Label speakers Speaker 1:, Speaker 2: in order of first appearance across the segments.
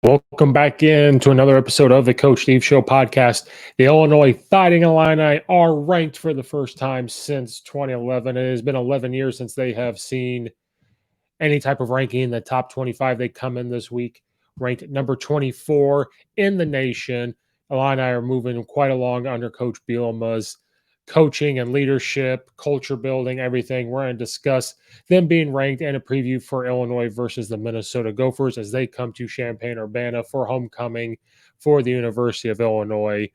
Speaker 1: Welcome back in to another episode of the Coach Steve Show podcast. The Illinois Fighting Illini are ranked for the first time since 2011. It has been 11 years since they have seen any type of ranking in the top 25. They come in this week ranked number 24 in the nation. Illini are moving quite along under Coach Bielema's coaching and leadership, culture building, everything. We're going to discuss them being ranked and a preview for Illinois versus the Minnesota Gophers as they come to Champaign-Urbana for homecoming for the University of Illinois.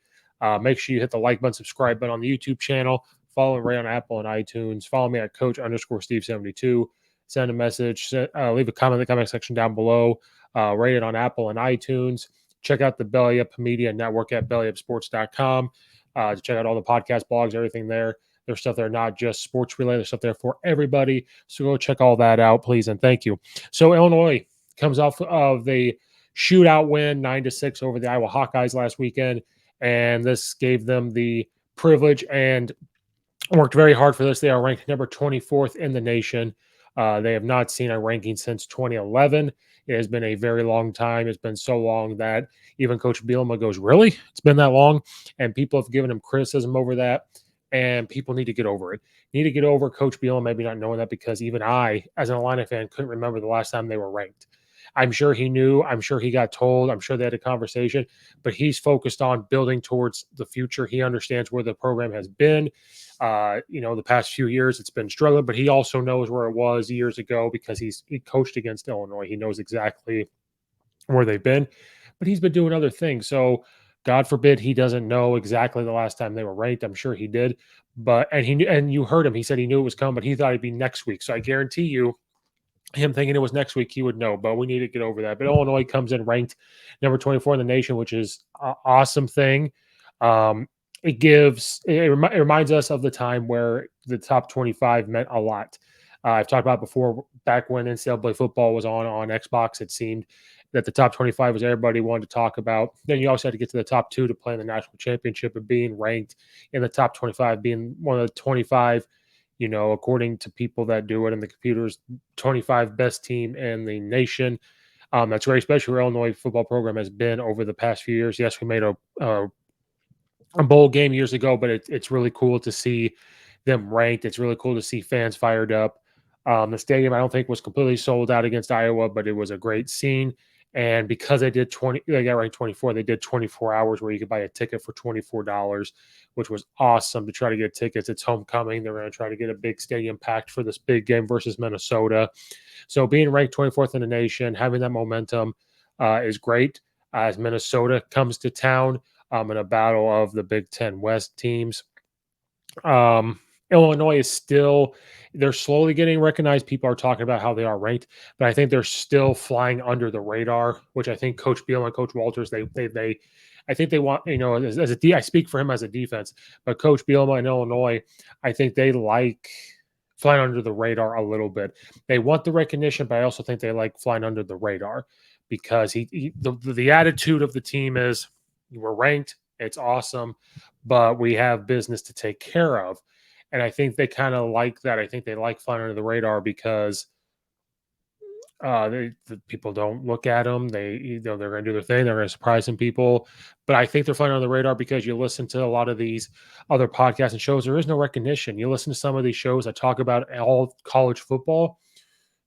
Speaker 1: Make sure you hit the like button, subscribe button on the YouTube channel. Follow me right on Apple and iTunes. Follow me at Coach_Steve72. Send a message. Leave a comment in the comment section down below. Rate it on Apple and iTunes. Check out the Belly Up Media Network at bellyupsports.com. To check out all the podcast blogs, everything there. There's stuff there, not just sports related. There's stuff there for everybody. So go check all that out, please, and thank you. So Illinois comes off of the shootout win, 9-6 over the Iowa Hawkeyes last weekend, and this gave them the privilege and worked very hard for this. They are ranked number 24th in the nation. They have not seen a ranking since 2011. It has been a very long time. It's been so long that even Coach Bielema goes, really? It's been that long? And people have given him criticism over that, and people need to get over it. Need to get over Coach Bielema maybe not knowing that, because even I, as an Illini fan, couldn't remember the last time they were ranked. I'm sure he knew. I'm sure he got told. I'm sure they had a conversation, but he's focused on building towards the future. He understands where the program has been. The past few years it's been struggling, but he also knows where it was years ago because he coached against Illinois. He knows exactly where they've been, but he's been doing other things. So God forbid he doesn't know exactly the last time they were ranked. I'm sure he did, and you heard him. He said he knew it was coming, but he thought it'd be next week. So I guarantee you, him thinking it was next week, he would know, but we need to get over that. But Illinois comes in ranked number 24 in the nation, which is an awesome thing. It reminds us of the time where the top 25 meant a lot. I've talked about before, back when NCAA football was on Xbox, it seemed that the top 25 was everybody wanted to talk about. Then you also had to get to the top 2 to play in the national championship, and being ranked in the top 25, being one of the 25, according to people that do it in the computers, 25 best team in the nation. That's very special where Illinois football program has been over the past few years. Yes, we made a bowl game years ago, but it's really cool to see them ranked. It's really cool to see fans fired up. The stadium, I don't think, was completely sold out against Iowa, but it was a great scene. And because they got ranked 24, they did 24 hours where you could buy a ticket for $24, which was awesome to try to get tickets. It's homecoming. They're going to try to get a big stadium packed for this big game versus Minnesota. So being ranked 24th in the nation, having that momentum is great as Minnesota comes to town in a battle of the Big Ten West teams. Illinois is they're slowly getting recognized. People are talking about how they are ranked, but I think they're still flying under the radar, which I think Coach Bielema and Coach Walters, I think they want, I speak for him as a defense, but Coach Bielema and Illinois, I think they like flying under the radar a little bit. They want the recognition, but I also think they like flying under the radar because the attitude of the team is, we're ranked, it's awesome, but we have business to take care of. And I think they kind of like that. I think they like flying under the radar because the people don't look at them. They're going to do their thing. They're going to surprise some people. But I think they're flying under the radar because you listen to a lot of these other podcasts and shows. There is no recognition. You listen to some of these shows that talk about all college football.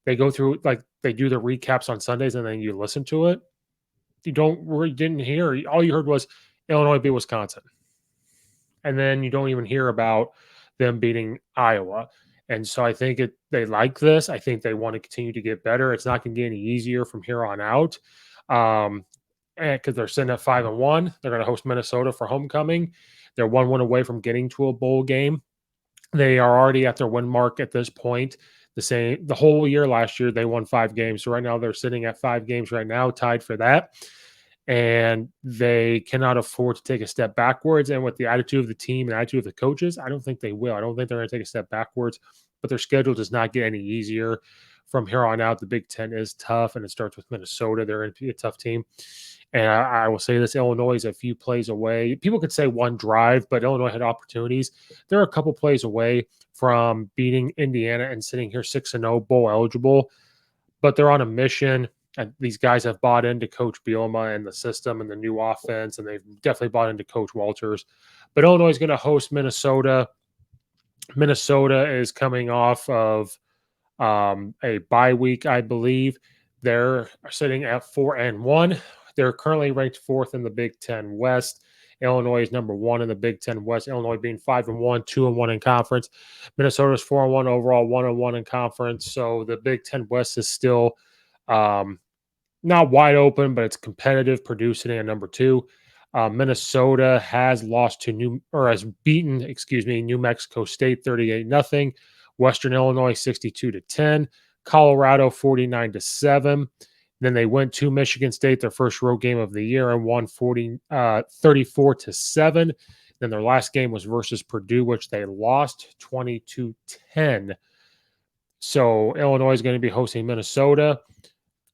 Speaker 1: They go through, they do the recaps on Sundays, and then you listen to it. You didn't hear. All you heard was Illinois beat Wisconsin. And then you don't even hear about them beating Iowa. And so I think they like this. I think they want to continue to get better. It's not going to get any easier from here on out. Because they're sitting at 5-1. They're going to host Minnesota for homecoming. They're 1 away from getting to a bowl game. They are already at their win mark at this point. The whole year last year, they won 5 games. So right now they're sitting at 5 games right now, tied for that. And they cannot afford to take a step backwards. And with the attitude of the team and attitude of the coaches, I don't think they will. I don't think they're going to take a step backwards, but their schedule does not get any easier from here on out. The Big Ten is tough, and it starts with Minnesota. They're going to be a tough team. And I will say this, Illinois is a few plays away. People could say one drive, but Illinois had opportunities. They're a couple plays away from beating Indiana and sitting here 6-0, bowl eligible. But they're on a mission. And these guys have bought into Coach Bielema and the system and the new offense, and they've definitely bought into Coach Walters. But Illinois is going to host Minnesota. Minnesota is coming off of a bye week, I believe. They're sitting at 4-1. They're currently ranked fourth in the Big Ten West. Illinois is number one in the Big Ten West. Illinois being 5-1, 2-1 in conference. Minnesota's 4-1 overall, 1-1 in conference. So the Big Ten West is still not wide open, but it's competitive. Purdue sitting at number two. Minnesota has beaten New Mexico State 38-0. Western Illinois 62-10. Colorado 49-7. Then they went to Michigan State, their first road game of the year, and won 34-7. Then their last game was versus Purdue, which they lost 20-10. So Illinois is going to be hosting Minnesota.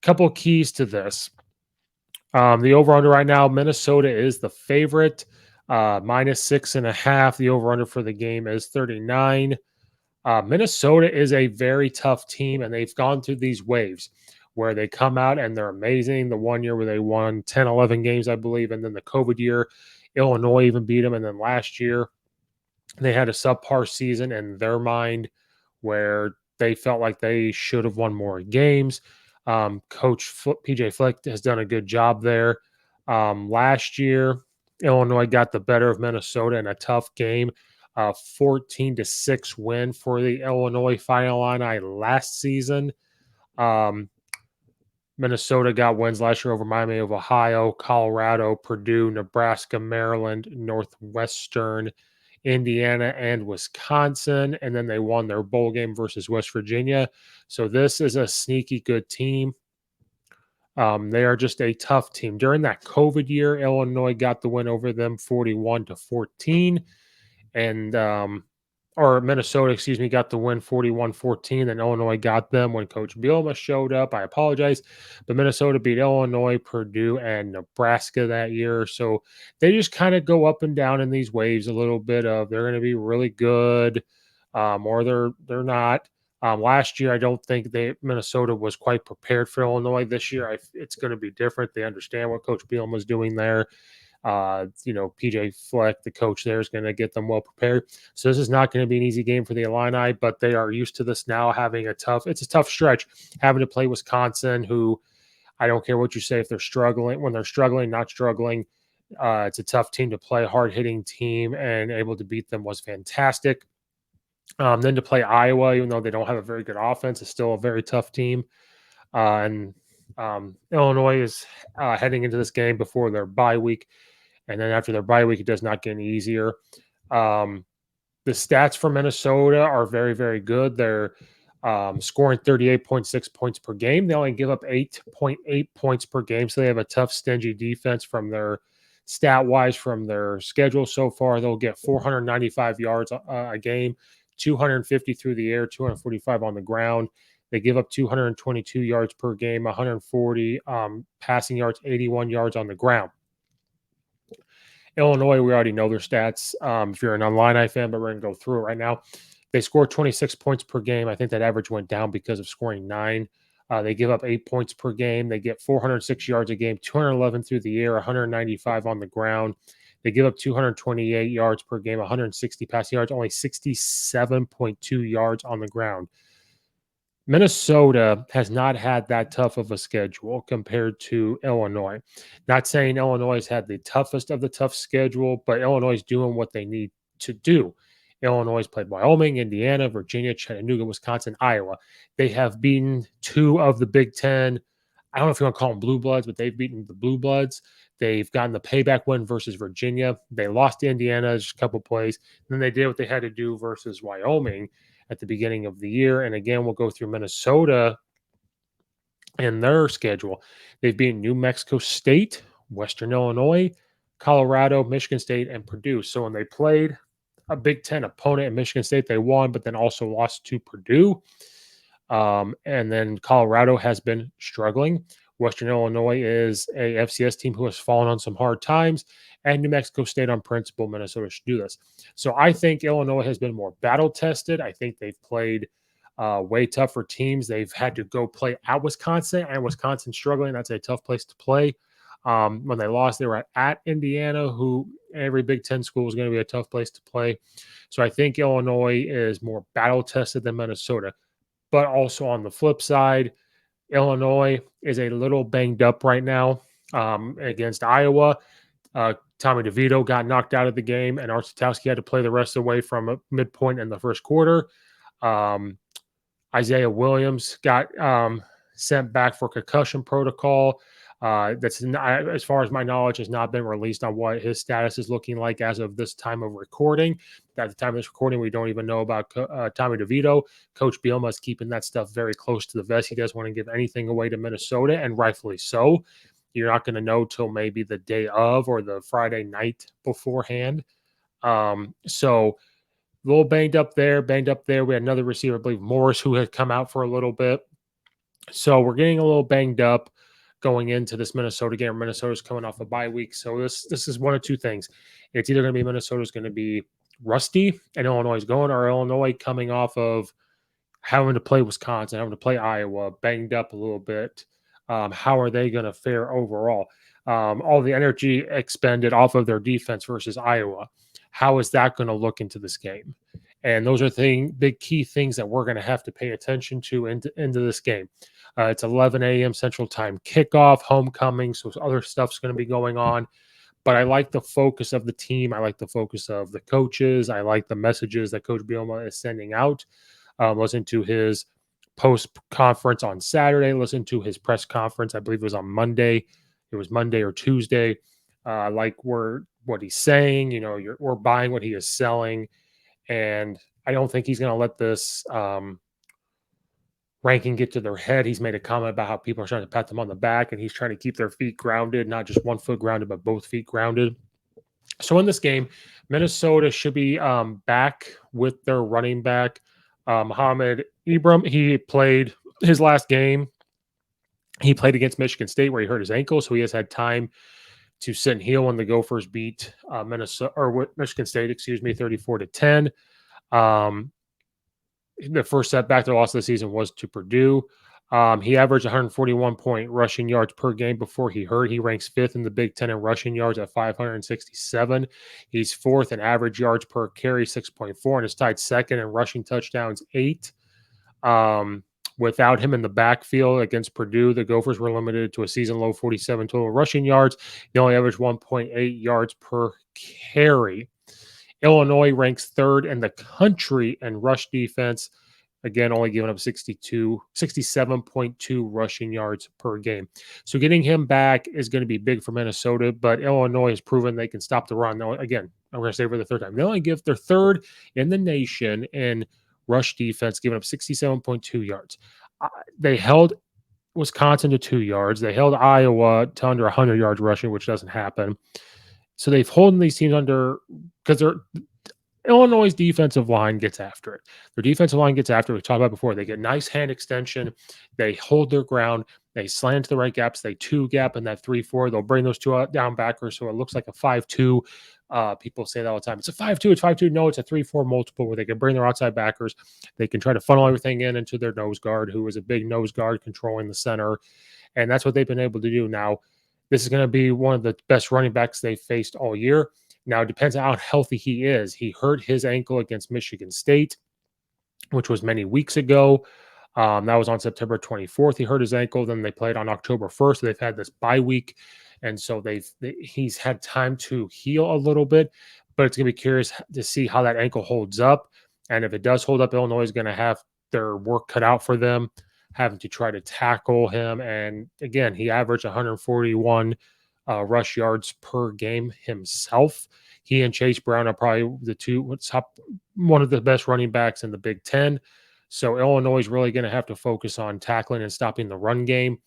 Speaker 1: Couple keys to this. The over-under right now, Minnesota is the favorite, -6.5. The over-under for the game is 39. Minnesota is a very tough team, and they've gone through these waves where they come out and they're amazing. The one year where they won 10, 11 games, I believe, and then the COVID year, Illinois even beat them. And then last year, they had a subpar season in their mind where they felt like they should have won more games. Coach PJ Fleck has done a good job there. Last year, Illinois got the better of Minnesota in a tough game. 14-6 win for the Illinois Fighting Illini last season. Minnesota got wins last year over Miami of Ohio, Colorado, Purdue, Nebraska, Maryland, Northwestern, Indiana, and Wisconsin. And then they won their bowl game versus West Virginia. So this is a sneaky good team. They are just a tough team. During that COVID year, Illinois got the win over them 41-14. And Minnesota, got the win 41-14. And Illinois got them when Coach Bielema showed up. I apologize. But Minnesota beat Illinois, Purdue, and Nebraska that year. So they just kind of go up and down in these waves a little bit of they're going to be really good or they're not. Last year, I don't think Minnesota was quite prepared for Illinois. This year, it's going to be different. They understand what Coach Bielema is doing there. PJ Fleck, the coach there, is going to get them well prepared. So this is not going to be an easy game for the Illini, but they are used to this now, it's a tough stretch, having to play Wisconsin, who I don't care what you say, if they're struggling, when they're struggling, not struggling, it's a tough team to play, hard-hitting team, and able to beat them was fantastic. Then to play Iowa, even though they don't have a very good offense, is still a very tough team. And Illinois is heading into this game before their bye week. And then after their bye week, it does not get any easier. The stats for Minnesota are very, very good. They're scoring 38.6 points per game. They only give up 8.8 points per game. So they have a tough, stingy defense from their stat-wise from their schedule so far. They'll get 495 yards a game, 250 through the air, 245 on the ground. They give up 222 yards per game, 140 passing yards, 81 yards on the ground. Illinois, we already know their stats. If you're an Illini fan, but we're going to go through it right now. They score 26 points per game. I think that average went down because of scoring 9. They give up 8 points per game. They get 406 yards a game, 211 through the air, 195 on the ground. They give up 228 yards per game, 160 passing yards, only 67.2 yards on the ground. Minnesota has not had that tough of a schedule compared to Illinois. Not saying Illinois has had the toughest of the tough schedule, but Illinois is doing what they need to do. Illinois has played Wyoming, Indiana, Virginia, Chattanooga, Wisconsin, Iowa. They have beaten 2 of the Big Ten. I don't know if you want to call them Blue Bloods, but they've beaten the Blue Bloods. They've gotten the payback win versus Virginia. They lost to Indiana just a couple plays. Then they did what they had to do versus Wyoming at the beginning of the year. And again, we'll go through Minnesota and their schedule. They've beaten New Mexico State, Western Illinois, Colorado, Michigan State, and Purdue. So when they played a Big Ten opponent in Michigan State, they won, but then also lost to Purdue. And then Colorado has been struggling. Western Illinois is a FCS team who has fallen on some hard times, and New Mexico State on principle. Minnesota should do this. So I think Illinois has been more battle tested. I think they've played way tougher teams. They've had to go play at Wisconsin, and Wisconsin struggling. That's a tough place to play. When they lost, they were at Indiana, who every Big Ten school is going to be a tough place to play. So I think Illinois is more battle tested than Minnesota. But also on the flip side, Illinois is a little banged up right now against Iowa. Tommy Devito got knocked out of the game, and Arcitowski had to play the rest of the way from a midpoint in the first quarter. Um, Isaiah Williams got sent back for concussion protocol. That's not, as far as my knowledge, has not been released on what his status is looking like as of this time of recording. At the time of this recording, we don't even know about Tommy DeVito. Coach Bielema is keeping that stuff very close to the vest. He doesn't want to give anything away to Minnesota, and rightfully so. You're not going to know till maybe the day of or the Friday night beforehand. So a little banged up there. We had another receiver, I believe Morris, who had come out for a little bit. So we're getting a little banged up going into this Minnesota game. Minnesota's coming off a bye week. So this is one of two things. It's either going to be Minnesota's going to be rusty and Illinois is going, or Illinois coming off of having to play Wisconsin, having to play Iowa, banged up a little bit. How are they going to fare overall? All the energy expended off of their defense versus Iowa. How is that going to look into this game? And those are big key things that we're going to have to pay attention to into this game. It's 11 a.m. Central Time kickoff, homecoming, so other stuff's going to be going on. But I like the focus of the team. I like the focus of the coaches. I like the messages that Coach Bielema is sending out. Listen to his post conference on Saturday. Listen to his press conference. I believe it was on Monday. It was Monday or Tuesday. Like what he's saying. You know, we're buying what he is selling, and I don't think he's going to let this ranking get to their head. He's made a comment about how people are trying to pat them on the back, and he's trying to keep their feet grounded, not just one foot grounded, but both feet grounded. So in this game, Minnesota should be back with their running back, Mohamed Ibram. He played his last game. He played against Michigan State where he hurt his ankle, so he has had time to sit and heal when the Gophers beat Michigan State, 34-10. The first setback they lost of the season was to Purdue. He averaged 141 point rushing yards per game before he hurt. He ranks fifth in the Big Ten in rushing yards at 567. He's fourth in average yards per carry, 6.4, and is tied second in rushing touchdowns, 8. Without him in the backfield against Purdue, the Gophers were limited to a season low 47 total rushing yards. He only averaged 1.8 yards per carry. Illinois ranks third in the country in rush defense. Again, only giving up 67.2 rushing yards per game. So getting him back is going to be big for Minnesota, but Illinois has proven they can stop the run. Now, again, I'm going to say for the third time, they're third in the nation in rush defense, giving up 67.2 yards. They held Wisconsin to 2 yards. They held Iowa to under 100 yards rushing, which doesn't happen. So they've holding these teams under because Illinois' defensive line gets after it. Their defensive line gets after it. We talked about before. They get nice hand extension. They hold their ground. They slant to the right gaps. They 2-gap in that 3-4. They'll bring those two down backers so it looks like a 5-2. People say that all the time. It's a 5-2. It's 5-2. No, it's a 3-4 multiple where they can bring their outside backers. They can try to funnel everything into their nose guard, who is a big nose guard controlling the center. And that's what they've been able to do. Now, this is going to be one of the best running backs they've faced all year. Now, it depends on how healthy he is. He hurt his ankle against Michigan State, which was many weeks ago. That was on September 24th. He hurt his ankle. Then they played on October 1st. So they've had this bye week. And so he's had time to heal a little bit. But it's going to be curious to see how that ankle holds up. And if it does hold up, Illinois is going to have their work cut out for them, having to try to tackle him. And again, he averaged 141 rush yards per game himself. He and Chase Brown are probably one of the best running backs in the Big Ten. So Illinois is really going to have to focus on tackling and stopping the run game.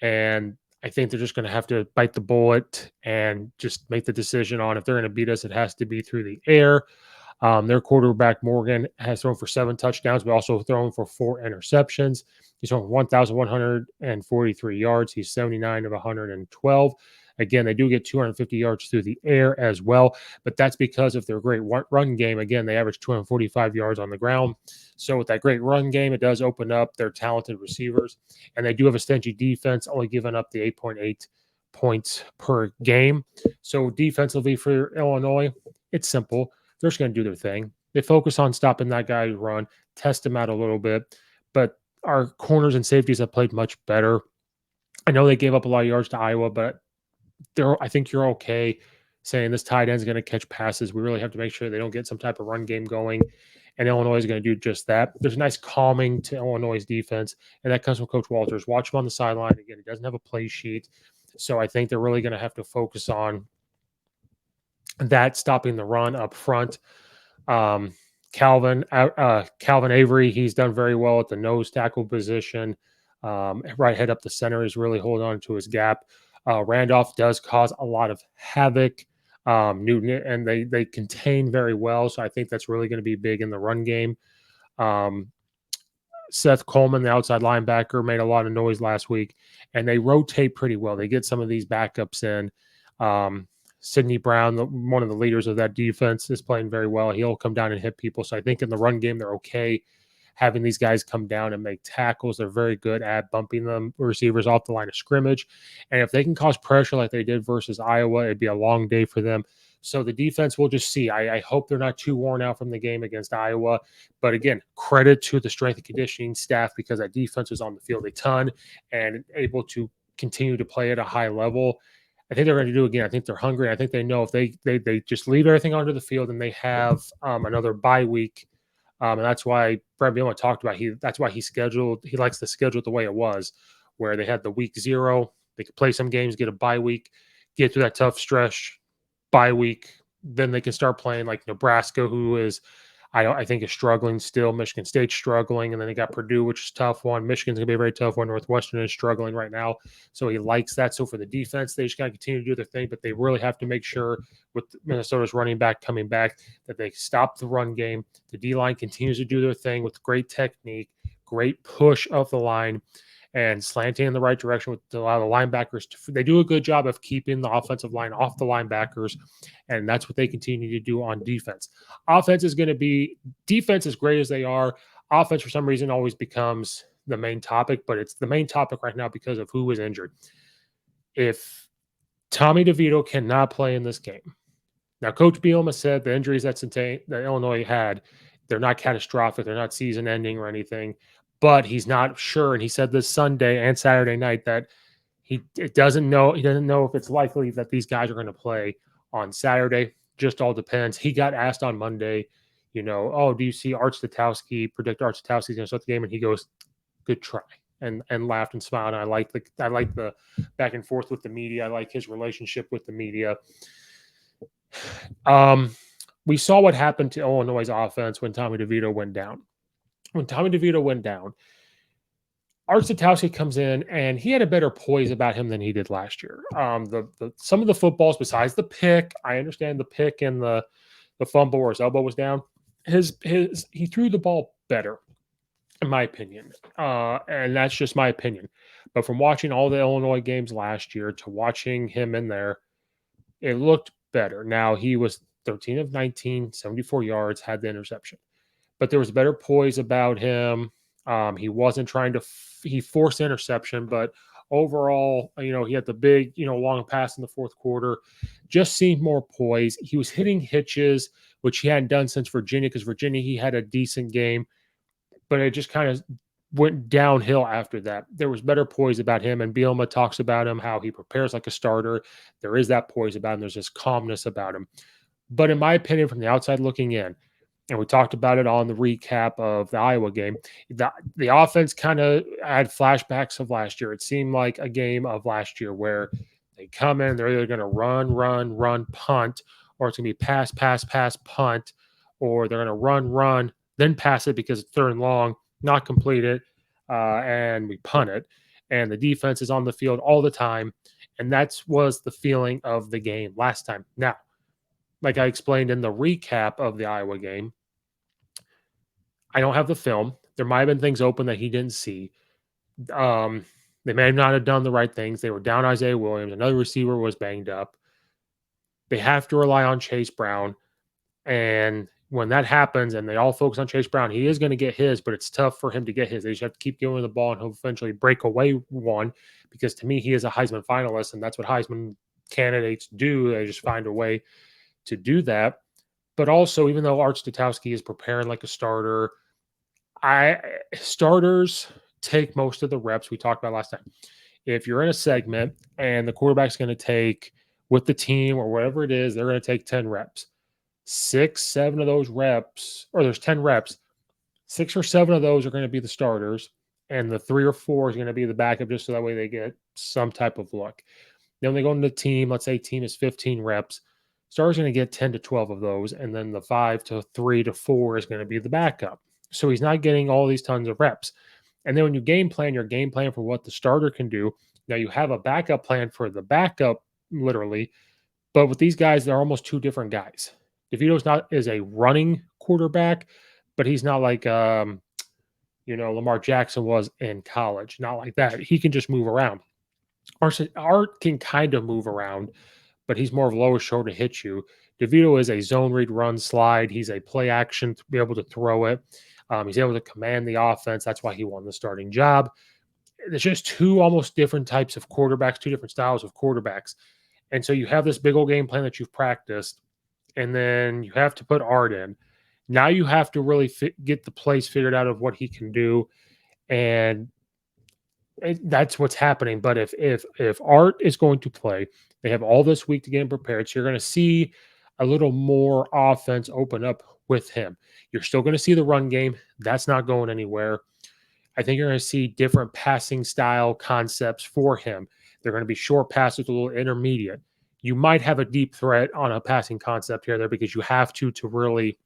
Speaker 1: And I think they're just going to have to bite the bullet and just make the decision on if they're going to beat us, it has to be through the air. Their quarterback, Morgan, has thrown for 7 touchdowns, but also thrown for 4 interceptions. He's thrown 1,143 yards. He's 79 of 112. Again, they do get 250 yards through the air as well, but that's because of their great run game. Again, they average 245 yards on the ground. So with that great run game, it does open up their talented receivers. And they do have a stingy defense, only giving up the 8.8 points per game. So defensively for Illinois, it's simple. They're just going to do their thing. They focus on stopping that guy run, test him out a little bit. But our corners and safeties have played much better. I know they gave up a lot of yards to Iowa, but I think you're okay saying this tight end is going to catch passes. We really have to make sure they don't get some type of run game going. And Illinois is going to do just that. There's a nice calming to Illinois' defense, and that comes from Coach Walters. Watch him on the sideline. Again, he doesn't have a play sheet. So I think they're really going to have to focus on that, stopping the run up front. Calvin Avery, he's done very well at the nose tackle position. Right head up the center is really holding on to his gap. Randolph does cause a lot of havoc. Newton, and they contain very well, so I think that's really going to be big in the run game. Seth Coleman, the outside linebacker, made a lot of noise last week, and they rotate pretty well. They get some of these backups in. Sidney Brown, one of the leaders of that defense, is playing very well. He'll come down and hit people. So I think in the run game, they're okay having these guys come down and make tackles. They're very good at bumping them receivers off the line of scrimmage. And if they can cause pressure like they did versus Iowa, it'd be a long day for them. So the defense, we'll just see. I hope they're not too worn out from the game against Iowa. But again, credit to the strength and conditioning staff, because that defense was on the field a ton and able to continue to play at a high level. I think they're going to do again. I think they're hungry. I think they know if they just leave everything onto the field and they have another bye week. And that's why Brett Bielema talked about that's why he likes to schedule it the way it was, where they had the week 0. They could play some games, get a bye week, get through that tough stretch, bye week. Then they can start playing like Nebraska, who is, I think, is struggling still. Michigan State's struggling. And then they got Purdue, which is a tough one. Michigan's going to be a very tough one. Northwestern is struggling right now. So he likes that. So for the defense, they just got to continue to do their thing, but they really have to make sure with Minnesota's running back coming back that they stop the run game. The D-line continues to do their thing with great technique, great push of the line, and slanting in the right direction with a lot of the linebackers. They do a good job of keeping the offensive line off the linebackers, and that's what they continue to do on defense. Offense is going to be – defense, as great as they are, offense for some reason always becomes the main topic, but it's the main topic right now because of who is injured. If Tommy DeVito cannot play in this game – now, Coach Bielema said the injuries that Illinois had, they're not catastrophic, they're not season-ending or anything, but he's not sure. And he said this Sunday and Saturday night that he doesn't know if it's likely that these guys are going to play on Saturday. Just all depends. He got asked on Monday, do you see predict Art Statowski's going to start the game? And he goes, good try, and laughed and smiled. And I like the back and forth with the media. I like his relationship with the media. We saw what happened to Illinois' offense when Tommy DeVito went down. When Tommy DeVito went down, Art Statowski comes in, and he had a better poise about him than he did last year. Some of the footballs, besides the pick, I understand the pick and the fumble where his elbow was down. He threw the ball better, in my opinion, and that's just my opinion. But from watching all the Illinois games last year to watching him in there, it looked better. Now, he was 13 of 19, 74 yards, had the interception. But there was better poise about him. He wasn't trying to he forced the interception, but overall, he had the big, long pass in the fourth quarter. Just seemed more poise. He was hitting hitches, which he hadn't done since Virginia, because Virginia, he had a decent game, but it just kind of went downhill after that. There was better poise about him, and Bielema talks about him, how he prepares like a starter. There is that poise about him. There's this calmness about him. But in my opinion, from the outside looking in, and we talked about it on the recap of the Iowa game, the offense kind of had flashbacks of last year. It seemed like a game of last year where they come in, they're either going to run, punt, or it's going to be pass, punt, or they're going to run, then pass it because it's third and long, not complete it, and we punt it. And the defense is on the field all the time, and that was the feeling of the game last time. Now, like I explained in the recap of the Iowa game, I don't have the film. There might have been things open that he didn't see. Um, they may not have done the right things. They were down Isaiah Williams. Another receiver was banged up. They have to rely on Chase Brown. And when that happens and they all focus on Chase Brown, he is going to get his, but it's tough for him to get his. They just have to keep giving the ball and he'll eventually break away one, because to me, he is a Heisman finalist, and that's what Heisman candidates do. They just find a way to do that. But also, even though Art Statowski is preparing like a starter, starters take most of the reps we talked about last time. If you're in a segment and the quarterback's going to take, with the team or whatever it is, they're going to take 10 reps. 6, 7 of those reps, or there's 10 reps, 6 or 7 of those are going to be the starters, and the 3 or 4 is going to be the backup, just so that way they get some type of look. Then when they go into the team, let's say team is 15 reps, starter's going to get 10 to 12 of those, and then the 5 to 3 to 4 is going to be the backup. So he's not getting all these tons of reps. And then when you game plan, your game plan for what the starter can do. Now you have a backup plan for the backup, literally, but with these guys, they're almost two different guys. Devito is a running quarterback, but he's not like Lamar Jackson was in college. Not like that. He can just move around. Art can kind of move around, but he's more of lower shoulder to hit you. Devito is a zone read, run, slide. He's a play action to be able to throw it. He's able to command the offense. That's why he won the starting job. There's just two almost different types of quarterbacks, two different styles of quarterbacks. And so you have this big old game plan that you've practiced, and then you have to put Art in. Now you have to really get the plays figured out of what he can do, and that's what's happening. But if Art is going to play, they have all this week to get him prepared. So you're going to see a little more offense open up with him. You're still going to see the run game. That's not going anywhere. I think you're going to see different passing style concepts for him. They're going to be short passes, a little intermediate. You might have a deep threat on a passing concept here or there, because you have to really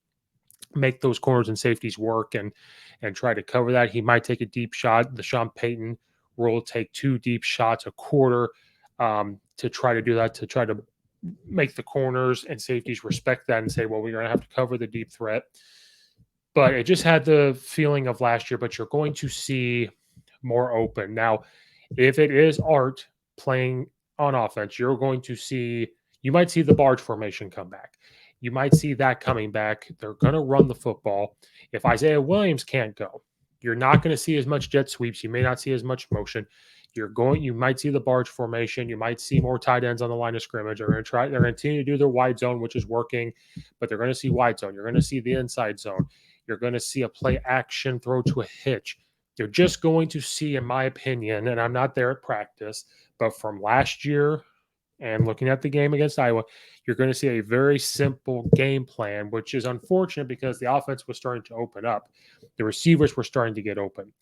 Speaker 1: make those corners and safeties work and try to cover that. He might take a deep shot. The Champaign will take 2 deep shots a quarter to try to do that, to try to make the corners and safeties respect that and say, well, we're going to have to cover the deep threat. But it just had the feeling of last year, but you're going to see more open. Now, if it is Art playing on offense, you might see the barge formation come back. You might see that coming back. They're going to run the football. If Isaiah Williams can't go, you're not going to see as much jet sweeps. You may not see as much motion. You might see the barge formation. You might see more tight ends on the line of scrimmage. They're going to continue to do their wide zone, which is working, but they're going to see wide zone. You're going to see the inside zone. You're going to see a play action throw to a hitch. You're just going to see, in my opinion, and I'm not there at practice, but from last year and looking at the game against Iowa, you're going to see a very simple game plan, which is unfortunate because the offense was starting to open up. The receivers were starting to get open.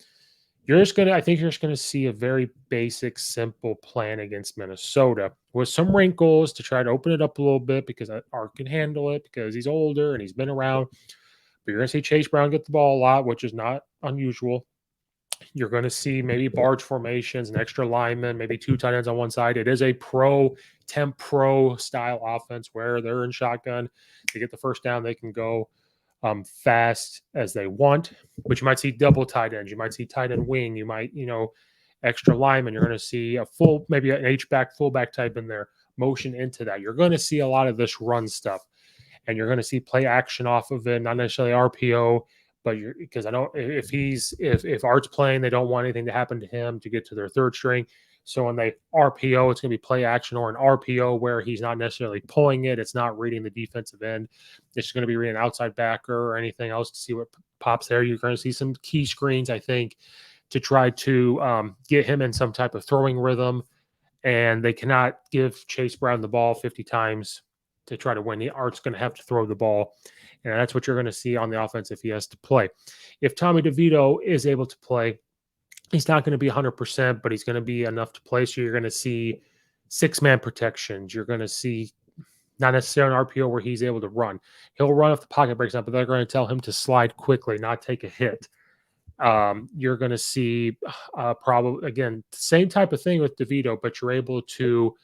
Speaker 1: I think you're just going to see a very basic, simple plan against Minnesota with some wrinkles to try to open it up a little bit, because Art can handle it because he's older and he's been around. But you're going to see Chase Brown get the ball a lot, which is not unusual. You're going to see maybe barge formations, an extra lineman, maybe 2 tight ends on one side. It is a temp pro style offense where they're in shotgun. They get the first down. They can go fast as they want, but you might see double tight ends. You might see tight end wing. You might, extra lineman. You're going to see maybe an H-back, fullback type in there, motion into that. You're going to see a lot of this run stuff, and you're going to see play action off of it, not necessarily RPO. But because I know if Art's playing, they don't want anything to happen to him to get to their third string. So when they RPO, it's going to be play action, or an RPO where he's not necessarily pulling it. It's not reading the defensive end. It's just going to be reading outside backer or anything else to see what pops there. You're going to see some key screens, I think, to try to get him in some type of throwing rhythm. And they cannot give Chase Brown the ball 50 times to try to win. The Art's going to have to throw the ball. And that's what you're going to see on the offense if he has to play. If Tommy DeVito is able to play, he's not going to be 100%, but he's going to be enough to play. So you're going to see 6-man protections. You're going to see not necessarily an RPO where he's able to run. He'll run off the pocket breaks up, but they're going to tell him to slide quickly, not take a hit. You're going to see probably, again, same type of thing with DeVito, but you're able to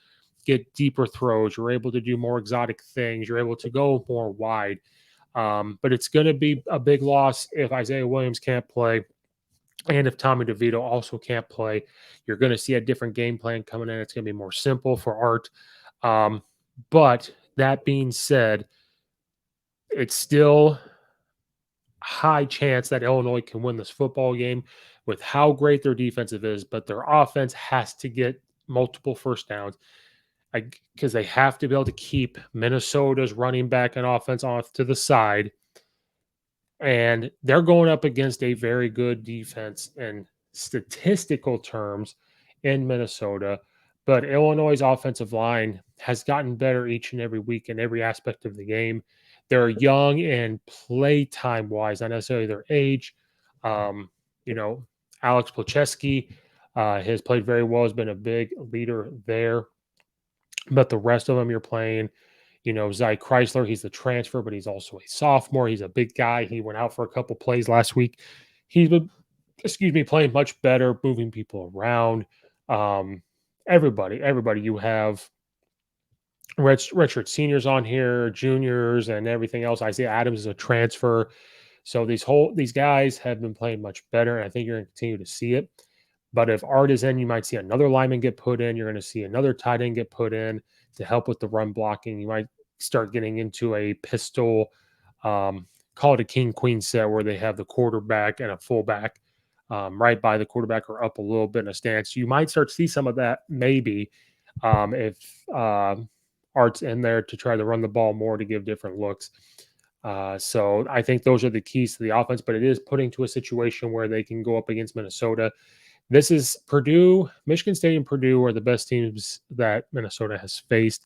Speaker 1: get deeper throws. You're able to do more exotic things. You're able to go more wide. But it's going to be a big loss if Isaiah Williams can't play. And if Tommy DeVito also can't play, you're going to see a different game plan coming in. It's going to be more simple for Art. Um, but that being said, it's still high chance that Illinois can win this football game with how great their defensive is, but their offense has to get multiple first downs because they have to be able to keep Minnesota's running back and offense off to the side. And they're going up against a very good defense in statistical terms in Minnesota. But Illinois' offensive line has gotten better each and every week in every aspect of the game. They're young and play time wise, not necessarily their age. Um, you know, Alex Placheski has played very well, has been a big leader there. But the rest of them you're playing, Zy Chrysler, he's the transfer, but he's also a sophomore. He's a big guy. He went out for a couple plays last week. He's been, playing much better, moving people around. Um, everybody. You have redshirt seniors on here, juniors, and everything else. Isaiah Adams is a transfer. So these guys have been playing much better, and I think you're going to continue to see it. But if Art is in, you might see another lineman get put in. You're going to see another tight end get put in to help with the run blocking. You might start getting into a pistol, call it a king queen set where they have the quarterback and a fullback right by the quarterback or up a little bit in a stance. You might start to see some of that maybe if Art's in there to try to run the ball more to give different looks. So I think those are the keys to the offense, but it is putting to a situation where they can go up against Minnesota. This is Purdue, Michigan State and Purdue are the best teams that Minnesota has faced,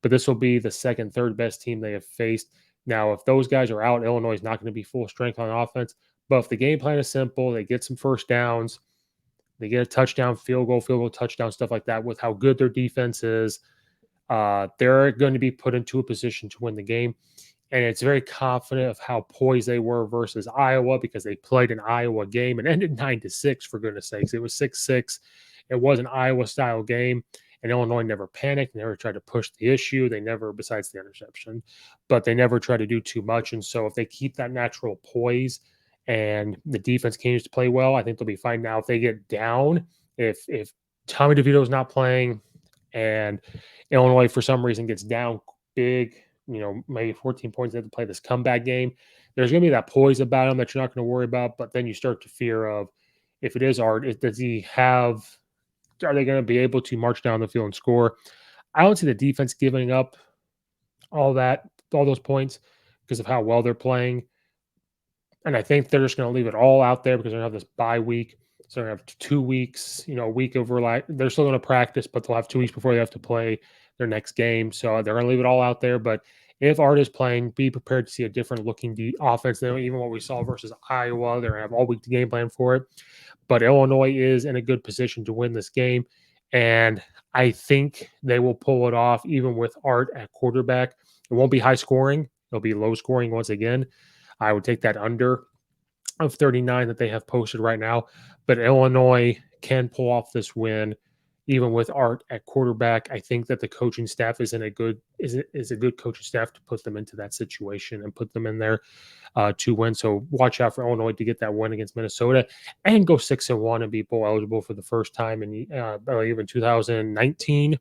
Speaker 1: but this will be the second, third best team they have faced. Now, if those guys are out, Illinois is not going to be full strength on offense, but if the game plan is simple, they get some first downs, they get a touchdown, field goal, touchdown, stuff like that with how good their defense is, they're going to be put into a position to win the game. And it's very confident of how poised they were versus Iowa because they played an Iowa game and ended 9-6, for goodness sakes. It was 6-6. It was an Iowa-style game, and Illinois never panicked, never tried to push the issue. They never, besides the interception, but they never tried to do too much. And so if they keep that natural poise and the defense continues to play well, I think they'll be fine. Now, if they get down, if Tommy DeVito is not playing and Illinois for some reason gets down big, maybe 14 points, they have to play this comeback game. There's going to be that poise about him that you're not going to worry about. But then you start to fear of if it is Art, are they going to be able to march down the field and score? I don't see the defense giving up all those points because of how well they're playing. And I think they're just going to leave it all out there because they're going to have this bye week. So they're going to have 2 weeks, a week overlap. They're still going to practice, but they'll have 2 weeks before they have to play their next game. So they're going to leave it all out there. But if Art is playing, be prepared to see a different looking offense than even what we saw versus Iowa. They're going to have all week to game plan for it. But Illinois is in a good position to win this game. And I think they will pull it off even with Art at quarterback. It won't be high scoring. It'll be low scoring once again. I would take that under of 39 that they have posted right now. But Illinois can pull off this win even with Art at quarterback. I think that the coaching staff is a good coaching staff to put them into that situation and put them in there to win. So watch out for Illinois to get that win against Minnesota and go 6-1 and be bowl eligible for the first time in even 2019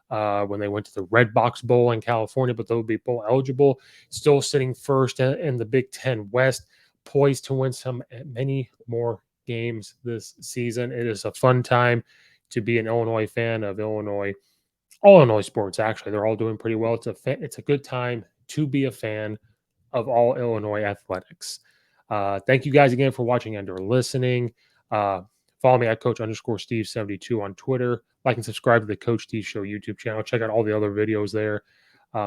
Speaker 1: when they went to the Red Box Bowl in California, but they'll be bowl eligible. Still sitting first in the Big Ten West, poised to win many more games this season. It is a fun time to be an Illinois fan of all Illinois sports. Actually, they're all doing pretty well. It's a good time to be a fan of all Illinois athletics. Thank you guys again for watching and or listening. Follow me at Coach_Steve72 on Twitter. Like and subscribe to the Coach Steve Show YouTube channel. Check out all the other videos there.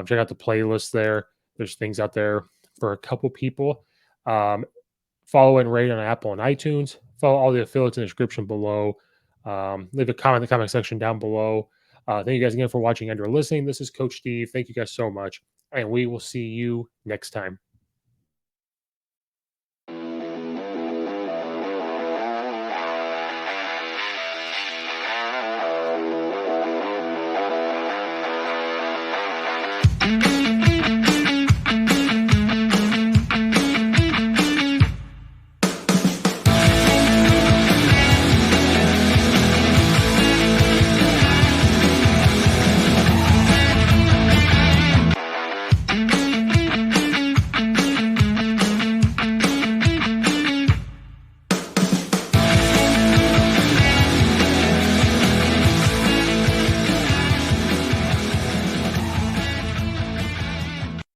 Speaker 1: Check out the playlist there. There's things out there for a couple people. Follow and rate on Apple and iTunes. Follow all the affiliates in the description below. Leave a comment in the comment section down below. Thank you guys again for watching and or listening. This is Coach Steve. Thank you guys so much. And we will see you next time.